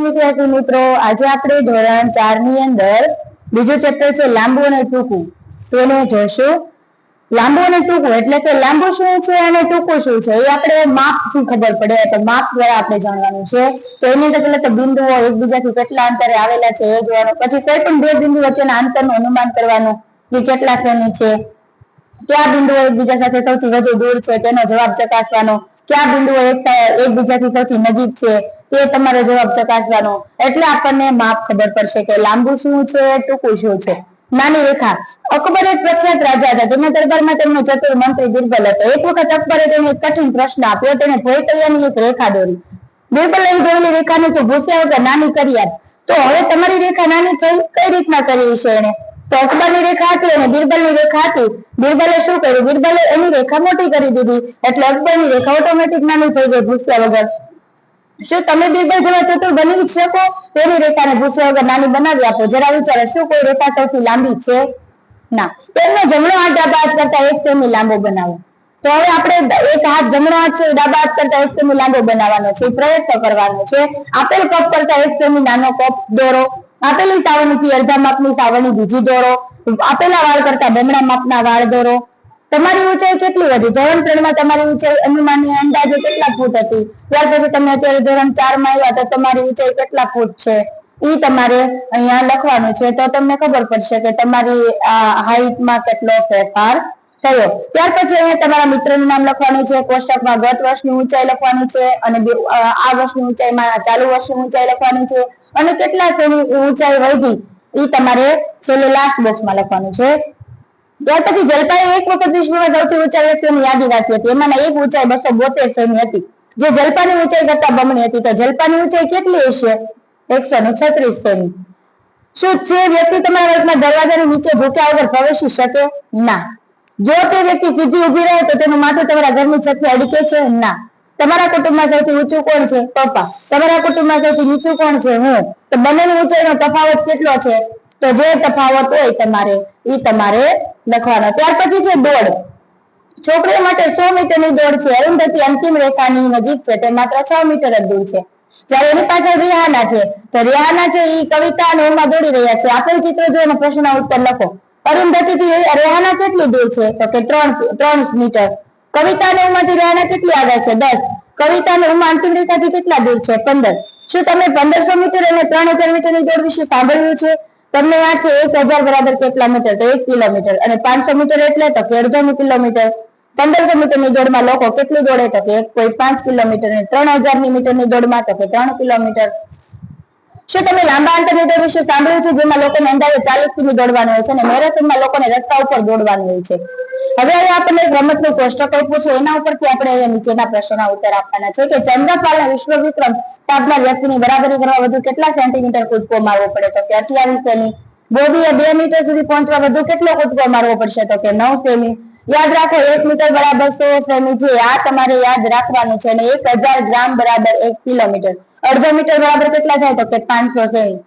વિદ્યાર્થી મિત્રો, આજે આપણે ધોરણ 4 ની અંદર બીજું ચેપ્ટર છે લાંબુ અને ટૂંકું, તેને જોશું. લાંબુ અને ટૂંકું એટલે કે લાંબુ શું છે અને ટૂંકું શું છે એ આપણે માપથી ખબર પડે, તો માપ દ્વારા આપણે જાણવાનું છે. તો એની અંદર પહેલા તો બિંદુઓ એકબીજાથી કેટલા અંતરે આવેલા છે એ જોવાનું, પછી કોઈ પણ બે બિંદુ વચ્ચેના અંતરનું અનુમાન કરવાનું કે કેટલા સેમી છે, કયા બિંદુઓ એકબીજા સાથે સૌથી વધુ દૂર છે તેનો જવાબ ચકાસવાનો, કયા બિંદુઓ એકબીજાથી સૌથી નજીક છે તે તમારો જવાબ ચકાસવાનો. એટલે આપણને માપ ખબર પડશે કે લાંબુ શું છે, ટૂંકું શું છે. નાની રેખા. અકબર એક પ્રખ્યાત રાજા હતા, તેના દરબારમાં તેમનો ચતુર મંત્રી બિરબલ હતો. એક વખત અકબરે તેને એક કઠિન પ્રશ્ન આપ્યો. તેને ભોયતળિયાની એક રેખા દોરી. બિરબલે જોયેલી રેખાને તું ભૂસ્યા વગર નાની કરી આપ. તો હવે તમારી રેખા નાની થઈ કઈ રીતના કરી છે એને? તો અકબરની રેખા હતી અને બિરબલની રેખા હતી. બિરબલે શું કર્યું? બિરબલે એની રેખા મોટી કરી દીધી, એટલે અકબરની રેખા ઓટોમેટિક નાની થઈ ગઈ ભૂસ્યા વગર. શું તમે બિરબલ જેવા ચતુર બની શકો? તેની રેખાને ભૂસ્યા વગર નાની બનાવી આપો. જરા વિચારો, શું કોઈ રેખા સૌથી લાંબી છે? ના. તેમનો જમણો હાથ ડાબા હાથ કરતા 1 સેમી લાંબો બનાવો. તો હવે આપણે એક હાથ જમણો હાથ છે ડાબા હાથ કરતા 1 સેમી લાંબો બનાવવાનો છે, પ્રયત્ન કરવાનો છે. આપેલ કપ કરતા 1 સેમી નાનો કપ દોરો. આપેલી સાવરણીથી અડધા માપની સાવરણી બીજી દોરો. આપેલા વાળ કરતા બમણા માપના વાળ દોરો. તમારી ઊંચાઈ કેટલી વધી? ધોરણ 3 માં તમારી ઊંચાઈ અનુમાનીય અંદાજે કેટલા ફૂટ હતી? ત્યાર પછી તમે અત્યારે ધોરણ 4 માં આવ્યા તો તમારી ઊંચાઈ કેટલા ફૂટ છે ઈ તમારે અહીંયા લખવાનું છે. તો તમને ખબર પડશે કે તમારી હાઈટમાં કેટલો ફેરફાર થયો. ત્યાર પછી અહીંયા તમારા મિત્રનું નામ લખવાનું છે, કોષ્ટકમાં ગત વર્ષની ઊંચાઈ લખવાની છે, અને આ વર્ષની ઊંચાઈમાં ચાલુ વર્ષની ઊંચાઈ લખવાની છે, અને કેટલા સેમી ઊંચાઈ વધી ઈ તમારે છેલ્લે લાસ્ટ બોક્સમાં લખવાનું છે. ત્યાર પછી જલપાએ એક વખત વિશ્વમાં સૌથી ઊંચા વ્યક્તિઓની યાદી રાખી હતી. એમાંના એક ઊંચાઈ 272 સેમી હતી, જે જલપાની ઊંચાઈ કરતા બમણી હતી. તો જલપાની ઊંચાઈ કેટલી હશે? 136 સેમી. શું જે વ્યક્તિ તમારા વર્ગમાં દરવાજાની નીચે ઝૂક્યા વગર પ્રવેશી શકે? ના. જો તે વ્યક્તિ સીધી ઊભી રહે તો તેનું માથું તમારા ઘરની છતથી અડકે છે? ના. તમારા કુટુંબમાં સૌથી ઊંચું કોણ છે? પપ્પા. તમારા કુટુંબમાં સૌથી નીચું કોણ છે? હું. તો બંનેની ઊંચાઈનો તફાવત કેટલો છે? તો જે તફાવત હોય તમારે લખવાનો. ત્યાર પછી છે દોડ. છોકરીઓ માટે 100 મીટરની દોડ છે. અરુંધતી અંતિમ રેખાની નજીક છે, તે માત્ર 6 મીટર જ દૂર છે. જ્યારે એની પાછળ રિહાના છે, તો રિહાના છે ઈ કવિતા અને ઓમાં દોડી રહ્યા છે. આપેલ ચિત્ર જોઈને પ્રશ્નનો ઉત્તર લખો. અરુંધતી થી રિહાના કેટલી દૂર છે? તો કે 3 મીટર. કવિતા અને ઓમાંથી રિહાના કેટલી આગળ છે? 10. કવિતા અને ઓમાં અંતિમ રેખાથી કેટલા દૂર છે? 15. શું તમે 1500 મીટર અને 3000 મીટરની દોડ વિશે સાંભળ્યું છે? તમને યાદ છે 1000 બરાબર કેટલા મીટર? તો 1 કિલોમીટર. અને 500 મીટર એટલે તો કે અડધો કિલોમીટર. 1500 મીટરની દોડમાં લોકો કેટલું દોડે? તો કે 1.5 કિલોમીટર. અને 3000 મીટરની દોડમાં તો કે 3 કિલોમીટર. શું તમે લાંબા અંતરની દોડ વિશે સાંભળ્યું છે, જેમાં લોકોને અંદાજે 40 કિમી દોડવાનું હોય છે, અને મેરેથોનમાં લોકોને રસ્તા ઉપર દોડવાનું હોય છે? હવે અહીંયા આપણને એક રમતનું કોષ્ટક આપ્યું છે, એના ઉપરથી આપણે અહીંયા નીચેના પ્રશ્નોના ઉત્તર આપવાના છે કે ચંદ્રપાલના વિશ્વ વિક્રમ સ્થાપનાર વ્યક્તિની બરાબરી કરવા વધુ કેટલા સેન્ટીમીટર કૂદકો મારવો પડે? તો કે 28 સેમી. બોબીએ 2 મીટર સુધી પહોંચવા વધુ કેટલો કૂદકો મારવો પડશે? તો કે 9 સેમી. યાદ રાખો, 1 મીટર બરાબર 100 સેમી છે. આ તમારે યાદ રાખવાનું છે. અને 1000 ગ્રામ બરાબર 1 કિલોમીટર. અડધો મીટર બરાબર કેટલા થાય? તો કે 500 સેમી.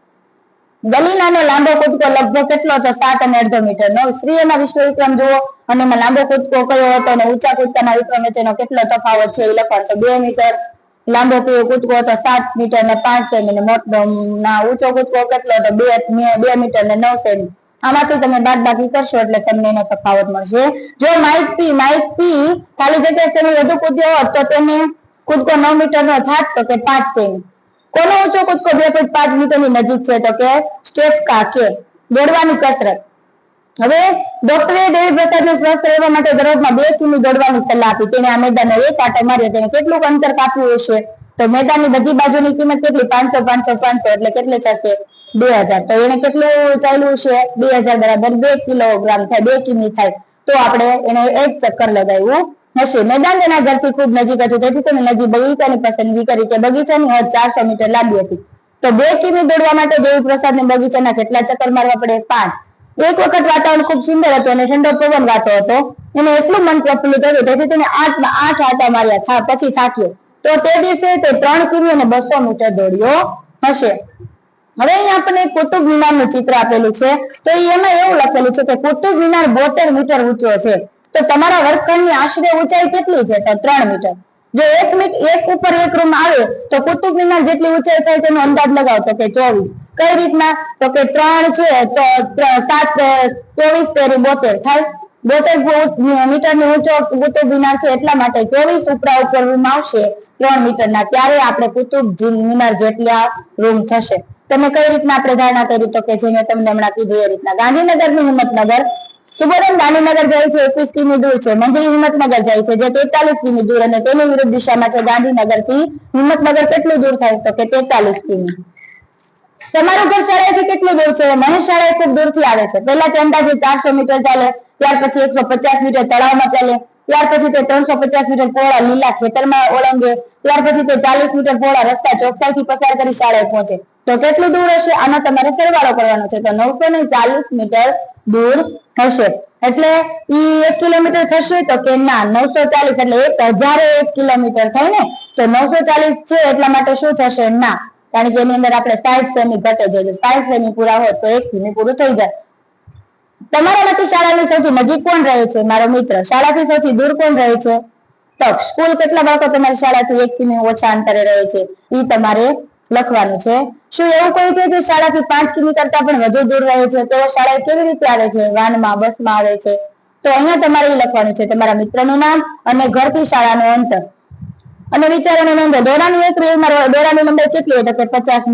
ગલીનાનો લાંબો કૂદકો લગભગ કેટલો હતો? 7.5 મીટર. સ્ત્રીઓના વિશ્વ વિક્રમ જુઓ અને એમાં લાંબો કૂદકો કયો હતો અને ઊંચા કૂદકાના વિક્રમ વચ્ચેનો કેટલો તફાવત છે એ લખવાનું. તો 2 મીટર લાંબો કૂદકો હતો, 7 મીટર ને 5 સેમી. ને મોટો ઊંચો કૂદકો કેટલો હતો? 2 મીટર ને 9 સેમી. આમાંથી તમે બાદબાકી કરશો એટલે તમને એનો તફાવત મળશે. જો માઇક પી ખાલી જગ્યા સેમી વધુ કૂદ્યો હોત તો તેને કૂદકો 9 મીટર નો થાત, તો કે 5 સેમી. કોનો ઊંચો કૂદકો 2.5 મીટરની નજીક છે? તો કે સ્ટેફકા કે. દોડવાની કસરત. હવે ડોક્ટરે દેવી પ્રસાદને સ્વસ્થ રહેવા માટે દરરોજમાં 2 કિમી દોડવાની સલાહ આપી. તેને આ મેદાનનો એક આંટો માર્યો. તેને કેટલું અંતર કાપ્યું હશે? તો મેદાનની બધી બાજુની કિંમત કેટલી? 500 500 500 એટલે કેટલી થશે? 2000. તો એને કેટલું ચાલ્યું છે? 2000 બરાબર 2 કિલોગ્રામ થાય, 2 કિમી થાય. તો આપણે એને એક ચક્કર લગાવ્યું હશે. મેદાન તેના ઘરથી ખૂબ નજીક હતું, તેથી તેને નજીક બગીચાની પસંદગી કરી. કે બગીચાની હદ 400 મીટર લાંબી હતી. તો 2 કિમી દોડવા માટે દેવી પ્રસાદને બગીચાના કેટલા ચક્કર મારવા પડે? 5. એક વખત વાતાવરણ ખૂબ સુંદર હતું અને ઠંડો પવન વાતો હતો. એને એટલું મન પ્રફુલ્લિત હતું, તેથી તેને 8 આંટા માર્યા. પછી થાક્યો. તો તે દિવસે તે 3 કિમી અને 200 મીટર દોડ્યો હશે. હવે અહીંયા આપણને કુતુબ મિનારનું ચિત્ર આપેલું છે. તો એમાં એવું લખેલું છે કે કુતુબ મિનાર 72 મીટર ઊંચો છે. તો તમારા વર્ગખંડની આશરે ઊંચાઈ કેટલી છે? તો 3 મીટર. જો એક ઉપર એક રૂમ આવે તો કુતુબ મિનાર જેટલી ઊંચાઈ થાય તેનો અંદાજ લગાવો તો કે 24. કઈ રીતના? તો કે 3 છે તો 7 24 તેરી 72 થાય. 72 મીટરની ઊંચો કુતુબ મિનાર છે એટલા માટે 24 ઉપરા ઉપર રૂમ આવશે 3 મીટરના, ત્યારે આપણે કુતુબ મિનાર જેટલા રૂમ થશે. તમે કઈ રીતના આપણે ધારણા કરી? તો કે જે મેં તમને હમણાં કીધું એ રીતના. ગાંધીનગર નું હિંમતનગર, સુબોધન ગાંધીનગર જાય છે 21 કિમી દૂર છે. મંજરી હિંમતનગર જાય છે જે 43 કિમી દૂર અને તેની વિરુદ્ધ દિશામાં છે. ગાંધીનગર થી હિંમતનગર કેટલું દૂર થાય? તો કે 43 કિમી. તમારું ઘર શાળાથી કેટલું દૂર છે? મહેશ શાળા ખૂબ દૂરથી આવે છે. પહેલા તે અંદાજે 400 મીટર ચાલે, ત્યાર પછી 150 મીટર તળાવમાં ચાલે, ત્યાર પછી તે 350 મીટર પહોળા લીલા ખેતરમાં ઓળંગે, ત્યાર પછી તે 40 મીટર પહોળા રસ્તા ચોકસાઈથી પસાર કરી શાળાએ પહોંચે. તો કેટલું દૂર હશે? આનો તમારે સરવાળો કરવાનો છે. તો 940 મીટર દૂર હશે. એટલે ઈ 1 કિલોમીટર થશે? તો કે ના, 940 એટલે 1001 કિલોમીટર થાય ને, તો 940 છે એટલા માટે શું થશે? ના, કારણ કે એની અંદર આપણે 60 સેમી ઘટે જોઈએ. 60 સેમી પૂરા હોય તો 1 કિમી પૂરું થઈ જાય. તમારામાંથી શાળાની સૌથી નજીક કોણ રહે છે? મારો મિત્ર. શાળાથી સૌથી દૂર કોણ રહે છે? તક. સ્કૂલ કેટલા બાળકો તમારી શાળાથી 1 કિમી ઓછા અંતરે રહે છે એ તમારે લખવાનું છે. શું એવું કોઈ છે જે શાળાથી 5 કિમી કરતા પણ વધુ દૂર રહે છે? તેઓ શાળાએ કેવી રીતે આવે છે? વાનમાં, બસમાં આવે છે. તો અહીંયા તમારે એ લખવાનું છે તમારા મિત્રનું નામ અને ઘરથી શાળાનું અંતર. અને વિચારોની નોંધ. દોરાની એક રીલમાં દોરાની લંબાઈ કેટલી હોય? તો કે 50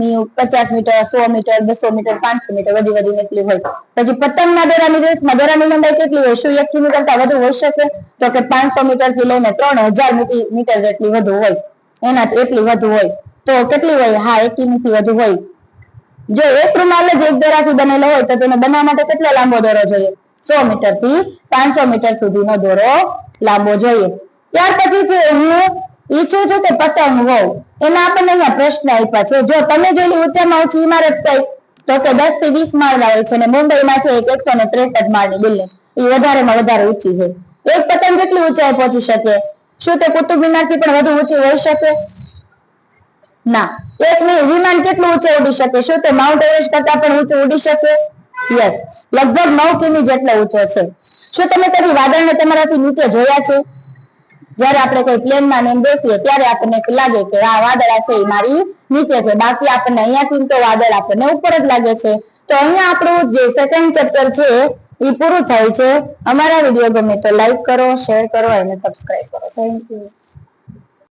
મીટર, 100 મીટર, 200 મીટર, 500 મીટર વધી એટલી હોય. પછી પતંગના દોરાની રેસમાં દોરાની લંબાઈ કેટલી હોય? શું 1 કિમી કરતા વધુ હોઈ શકે? તો કે 500 મીટર થી લઈને 3000 મીટર જેટલી વધુ હોય. એના એટલી વધુ હોય. તો કેટલી હોય? હા, 1 કિમી થી વધુ હોય. જો એક રૂમાલ જ એક દોરાથી બનેલો હોય તો તેને બનાવવા માટે કેટલો લાંબો દોરો જોઈએ? 100 મીટર થી 500 મીટર સુધીનો દોરો લાંબો જોઈએ. ત્યાર પછી છે હું ઈચ્છું છું કે પતંગ હોવ. એના આપણને અહીંયા પ્રશ્ન આપ્યા છે. જો તમે જોયેલી ઊંચામાં ઊંચી ઇમારત કઈ? તો કે 10 થી 20 માળના હોય છે અને મુંબઈમાં છે એક 163 માળની બિલ્ડિંગ. એ વધારેમાં વધારે ઊંચી છે. એક પતંગ કેટલી ઊંચાઈ પહોંચી શકે? શું તે કુતુબ મિનાર થી પણ વધુ ઊંચી હોઈ શકે? ના. એક વિમાન કેટલું ઊંચે ઉડી શકે? શું તે માઉન્ટ એવરેસ્ટ કરતા પણ ઊંચું ઉડી શકે? યસ, લગભગ 9 કિમી જેટલો ઊંચો છે. શું તમે કદી વાદળને તમારાથી નીચે જોયા છે? જયારે આપણે કોઈ પ્લેનમાં એમ બેસીએ ત્યારે આપણને લાગે કે આ વાદળા છે એ મારી નીચે છે, બાકી આપણને અહીંયાથી તો વાદળ આપણને ઉપર જ લાગે છે. તો અહીંયા આપણું જે સેકન્ડ ચેપ્ટર છે એ પૂરું થાય છે. અમારા વિડીયો ગમે તો લાઈક કરો, શેર કરો અને સબસ્ક્રાઇબ કરો. Thank you.